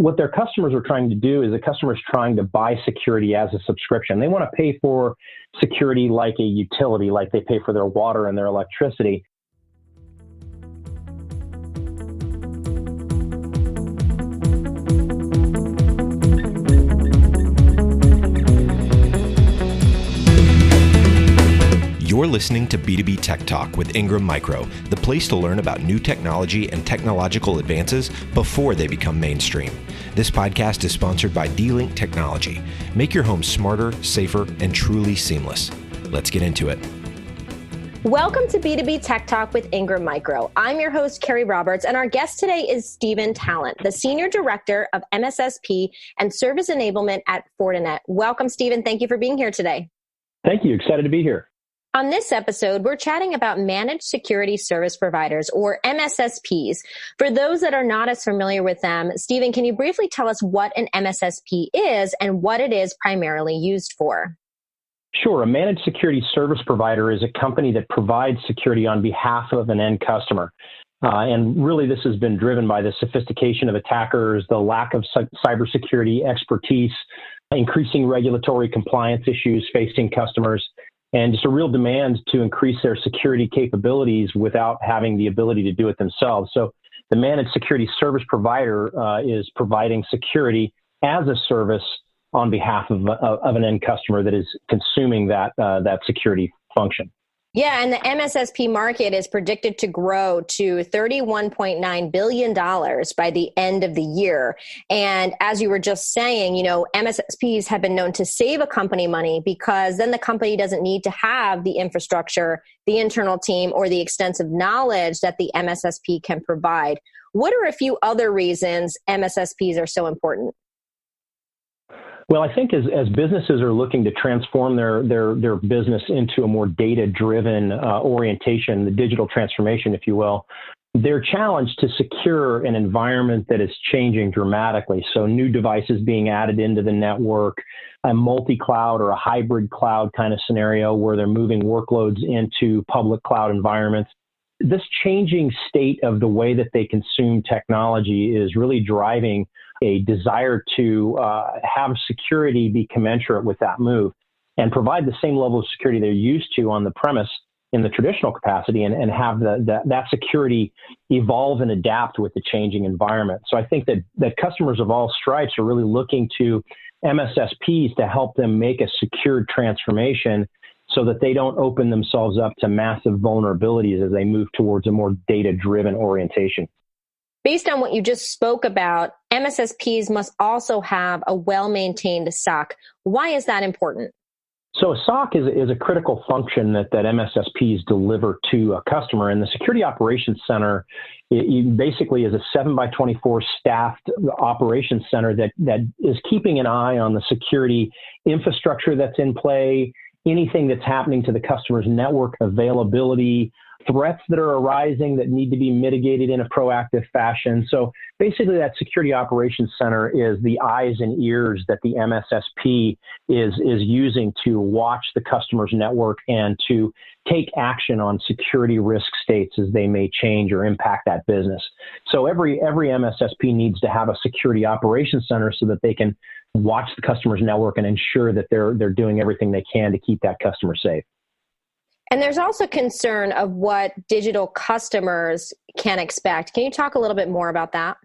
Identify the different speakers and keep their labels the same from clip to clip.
Speaker 1: what their customers are trying to do is the customer is trying to buy security as a subscription. They want to pay for security like a utility, like they pay for their water and their electricity.
Speaker 2: You're listening to B2B Tech Talk with Engram Micro, the place to learn about new technology and technological advances before they become mainstream. This podcast is sponsored by D-Link Technology. Make your home smarter, safer, and truly seamless. Let's get into it.
Speaker 3: Welcome to B2B Tech Talk with Engram Micro. I'm your host, Carrie Roberts, and our guest today is Stephan Tallent, the Senior Director of MSSP and Service Enablement at Fortinet. Welcome, Stephan. Thank you for being here today.
Speaker 1: Thank you. Excited to be here.
Speaker 3: On this episode, we're chatting about managed security service providers, or MSSPs. For those that are not as familiar with them, Stephan, can you briefly tell us what an MSSP is and what it is primarily used for?
Speaker 1: Sure. A managed security service provider is a company that provides security on behalf of an end customer. And really, this has been driven by the sophistication of attackers, the lack of cybersecurity expertise, increasing regulatory compliance issues facing customers, and just a real demand to increase their security capabilities without having the ability to do it themselves. So the managed security service provider is providing security as a service on behalf of an end customer that is consuming that security function.
Speaker 3: Yeah, and the MSSP market is predicted to grow to $31.9 billion by the end of the year. And as you were just saying, MSSPs have been known to save a company money because then the company doesn't need to have the infrastructure, the internal team, or the extensive knowledge that the MSSP can provide. What are a few other reasons MSSPs are so important?
Speaker 1: Well, I think as businesses are looking to transform their business into a more data-driven orientation, the digital transformation, if you will, they're challenged to secure an environment that is changing dramatically. So new devices being added into the network, a multi-cloud or a hybrid cloud kind of scenario where they're moving workloads into public cloud environments. This changing state of the way that they consume technology is really driving a desire to have security be commensurate with that move and provide the same level of security they're used to on the premise in the traditional capacity and have that security evolve and adapt with the changing environment. So I think that customers of all stripes are really looking to MSSPs to help them make a secured transformation so that they don't open themselves up to massive vulnerabilities as they move towards a more data-driven orientation.
Speaker 3: Based on what you just spoke about, MSSPs must also have a well-maintained SOC. Why is that important?
Speaker 1: So a SOC is a critical function that MSSPs deliver to a customer. And the Security Operations Center basically is a 7x24 staffed operations center that is keeping an eye on the security infrastructure that's in play, anything that's happening to the customer's network availability, threats that are arising that need to be mitigated in a proactive fashion. So basically that Security Operations Center is the eyes and ears that the MSSP is using to watch the customer's network and to take action on security risk states as they may change or impact that business. So every MSSP needs to have a Security Operations Center so that they can watch the customer's network and ensure that they're doing everything they can to keep that customer safe.
Speaker 3: And there's also concern of what digital customers can expect. Can you talk a little bit more about that?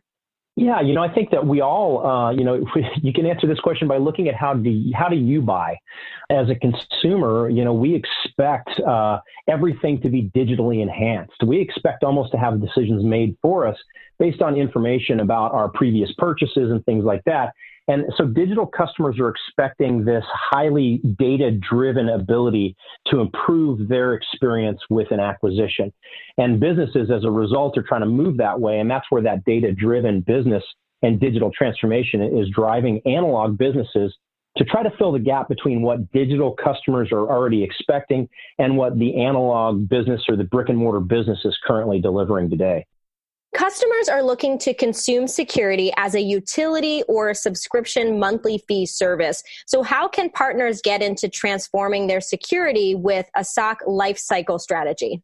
Speaker 1: Yeah, I think that we all, you can answer this question by looking at how do you buy? As a consumer, we expect everything to be digitally enhanced. We expect almost to have decisions made for us based on information about our previous purchases and things like that. And so digital customers are expecting this highly data-driven ability to improve their experience with an acquisition. And businesses, as a result, are trying to move that way. And that's where that data-driven business and digital transformation is driving analog businesses to try to fill the gap between what digital customers are already expecting and what the analog business or the brick-and-mortar business is currently delivering today.
Speaker 3: Customers are looking to consume security as a utility or a subscription monthly fee service. So how can partners get into transforming their security with a SOC lifecycle strategy?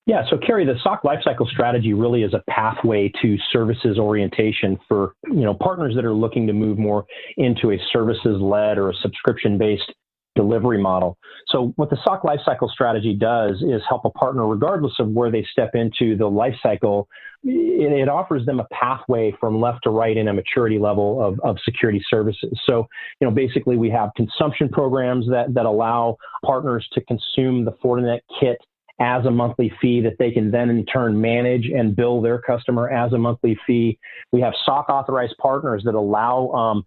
Speaker 1: Yeah, so Kerry, the SOC lifecycle strategy really is a pathway to services orientation for partners that are looking to move more into a services-led or a subscription-based delivery model. So what the SOC lifecycle strategy does is help a partner, regardless of where they step into the lifecycle. It offers them a pathway from left to right in a maturity level of security services. So, basically we have consumption programs that allow partners to consume the Fortinet kit as a monthly fee that they can then in turn manage and bill their customer as a monthly fee. We have SOC authorized partners that allow,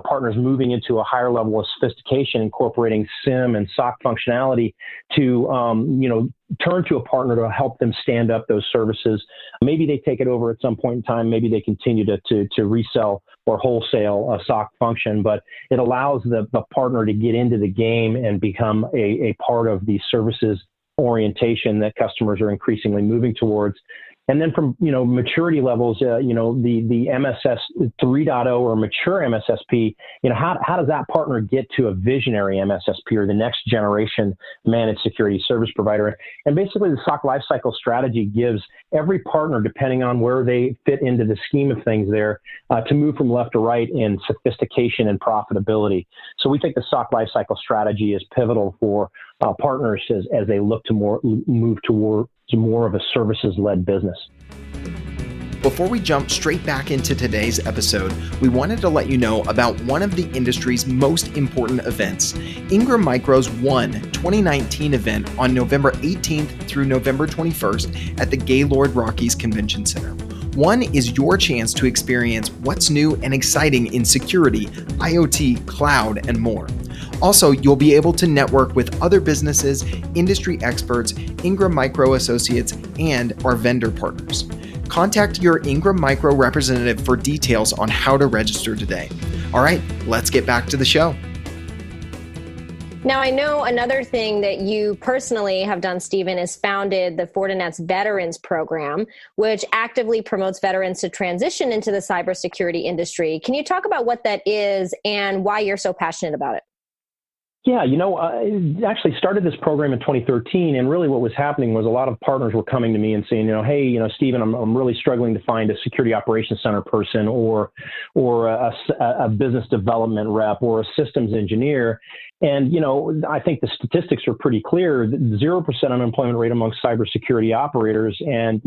Speaker 1: partners moving into a higher level of sophistication, incorporating SIM and SOC functionality to, turn to a partner to help them stand up those services. Maybe they take it over at some point in time. Maybe they continue to resell or wholesale a SOC function, but it allows the partner to get into the game and become a part of the services orientation that customers are increasingly moving towards. And then from, maturity levels, the MSS 3.0 or mature MSSP, how does that partner get to a visionary MSSP or the next generation managed security service provider? And basically the SOC lifecycle strategy gives every partner, depending on where they fit into the scheme of things there, to move from left to right in sophistication and profitability. So we think the SOC lifecycle strategy is pivotal for partners as they look to move toward more of a services-led business.
Speaker 4: Before we jump straight back into today's episode, we wanted to let you know about one of the industry's most important events, Engram Micros' One 2019 event on November 18th through November 21st at the Gaylord Rockies Convention Center. One is your chance to experience what's new and exciting in security, IoT, cloud, and more. Also, you'll be able to network with other businesses, industry experts, Engram Micro associates, and our vendor partners. Contact your Engram Micro representative for details on how to register today. All right, let's get back to the show.
Speaker 3: Now, I know another thing that you personally have done, Stephan, is founded the Fortinet's Veterans Program, which actively promotes veterans to transition into the cybersecurity industry. Can you talk about what that is and why you're so passionate about it?
Speaker 1: Yeah, I actually started this program in 2013, and really what was happening was a lot of partners were coming to me and saying, hey, Stephan, I'm really struggling to find a security operations center person or a business development rep or a systems engineer. And, I think the statistics are pretty clear, 0% unemployment rate amongst cybersecurity operators and,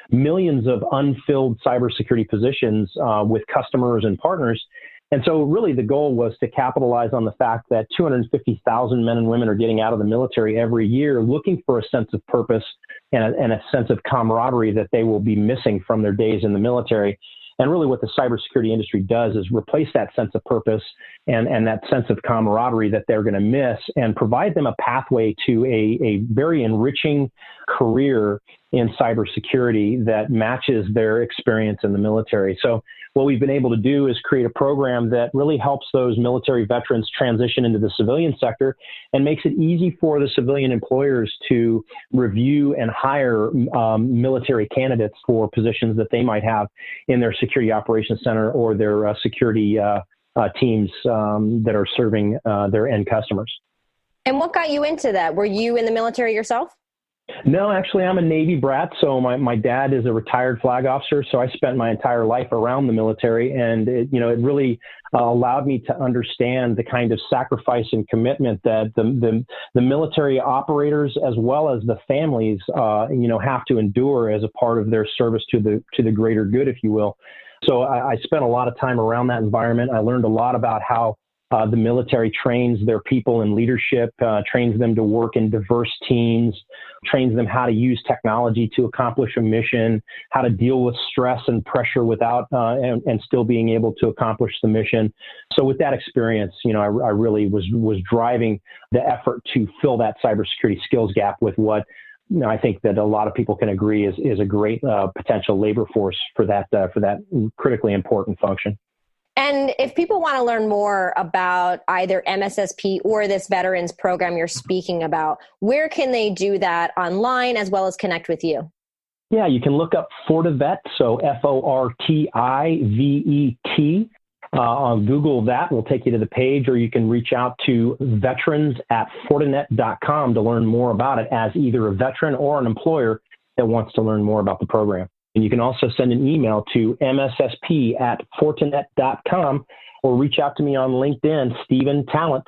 Speaker 1: millions of unfilled cybersecurity positions with customers and partners. And so really the goal was to capitalize on the fact that 250,000 men and women are getting out of the military every year looking for a sense of purpose and a sense of camaraderie that they will be missing from their days in the military. And really what the cybersecurity industry does is replace that sense of purpose and that sense of camaraderie that they're going to miss and provide them a pathway to a very enriching career in cybersecurity that matches their experience in the military. So what we've been able to do is create a program that really helps those military veterans transition into the civilian sector and makes it easy for the civilian employers to review and hire military candidates for positions that they might have in their security operations center or their security teams that are serving their end customers.
Speaker 3: And what got you into that? Were you in the military yourself?
Speaker 1: No, actually, I'm a Navy brat. So my dad is a retired flag officer. So I spent my entire life around the military, and it really allowed me to understand the kind of sacrifice and commitment that the military operators as well as the families have to endure as a part of their service to the greater good, if you will. So I spent a lot of time around that environment. I learned a lot about how the military trains their people in leadership, trains them to work in diverse teams, trains them how to use technology to accomplish a mission, how to deal with stress and pressure without and still being able to accomplish the mission. So with that experience, I really was driving the effort to fill that cybersecurity skills gap with what I think that a lot of people can agree is a great potential labor force for that critically important function.
Speaker 3: And if people want to learn more about either MSSP or this veterans program you're speaking about, where can they do that online as well as connect with you?
Speaker 1: Yeah, you can look up Fortivet, so Fortivet. On Google that will take you to the page, or you can reach out to veterans@fortinet.com to learn more about it as either a veteran or an employer that wants to learn more about the program. And you can also send an email to mssp@fortinet.com or reach out to me on LinkedIn, Stephan Tallent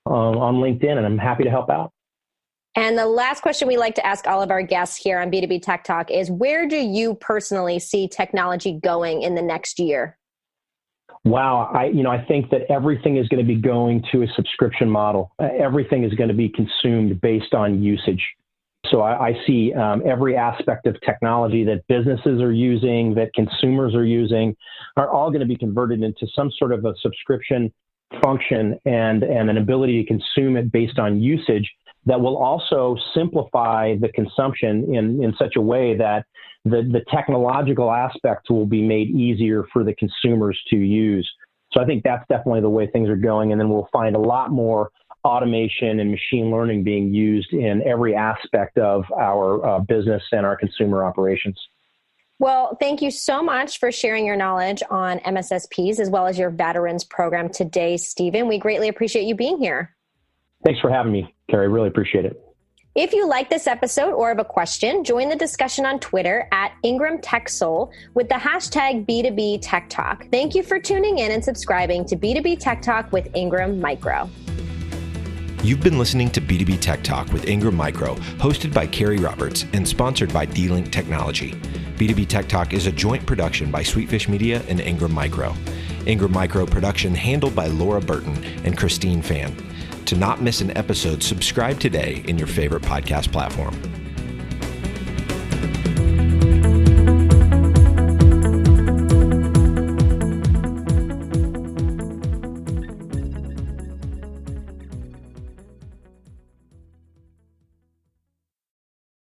Speaker 1: on LinkedIn, and I'm happy to help out.
Speaker 3: And the last question we like to ask all of our guests here on B2B Tech Talk is, where do you personally see technology going in the next year?
Speaker 1: Wow. I think that everything is going to be going to a subscription model. Everything is going to be consumed based on usage. So I see every aspect of technology that businesses are using, that consumers are using, are all going to be converted into some sort of a subscription function and an ability to consume it based on usage that will also simplify the consumption in such a way that the technological aspect will be made easier for the consumers to use. So I think that's definitely the way things are going. And then we'll find a lot more automation and machine learning being used in every aspect of our business and our consumer operations.
Speaker 3: Well, thank you so much for sharing your knowledge on MSSPs as well as your veterans program today, Stephan. We greatly appreciate you being here.
Speaker 1: Thanks for having me, Carrie. Really appreciate it.
Speaker 3: If you like this episode or have a question, join the discussion on Twitter at Ingram Tech Soul with the hashtag B2B Tech Talk. Thank you for tuning in and subscribing to B2B Tech Talk with Engram Micro.
Speaker 2: You've been listening to B2B Tech Talk with Engram Micro, hosted by Carrie Roberts and sponsored by D-Link Technology. B2B Tech Talk is a joint production by Sweetfish Media and Engram Micro. Engram Micro production handled by Laura Burton and Christine Fan. To not miss an episode, subscribe today in your favorite podcast platform.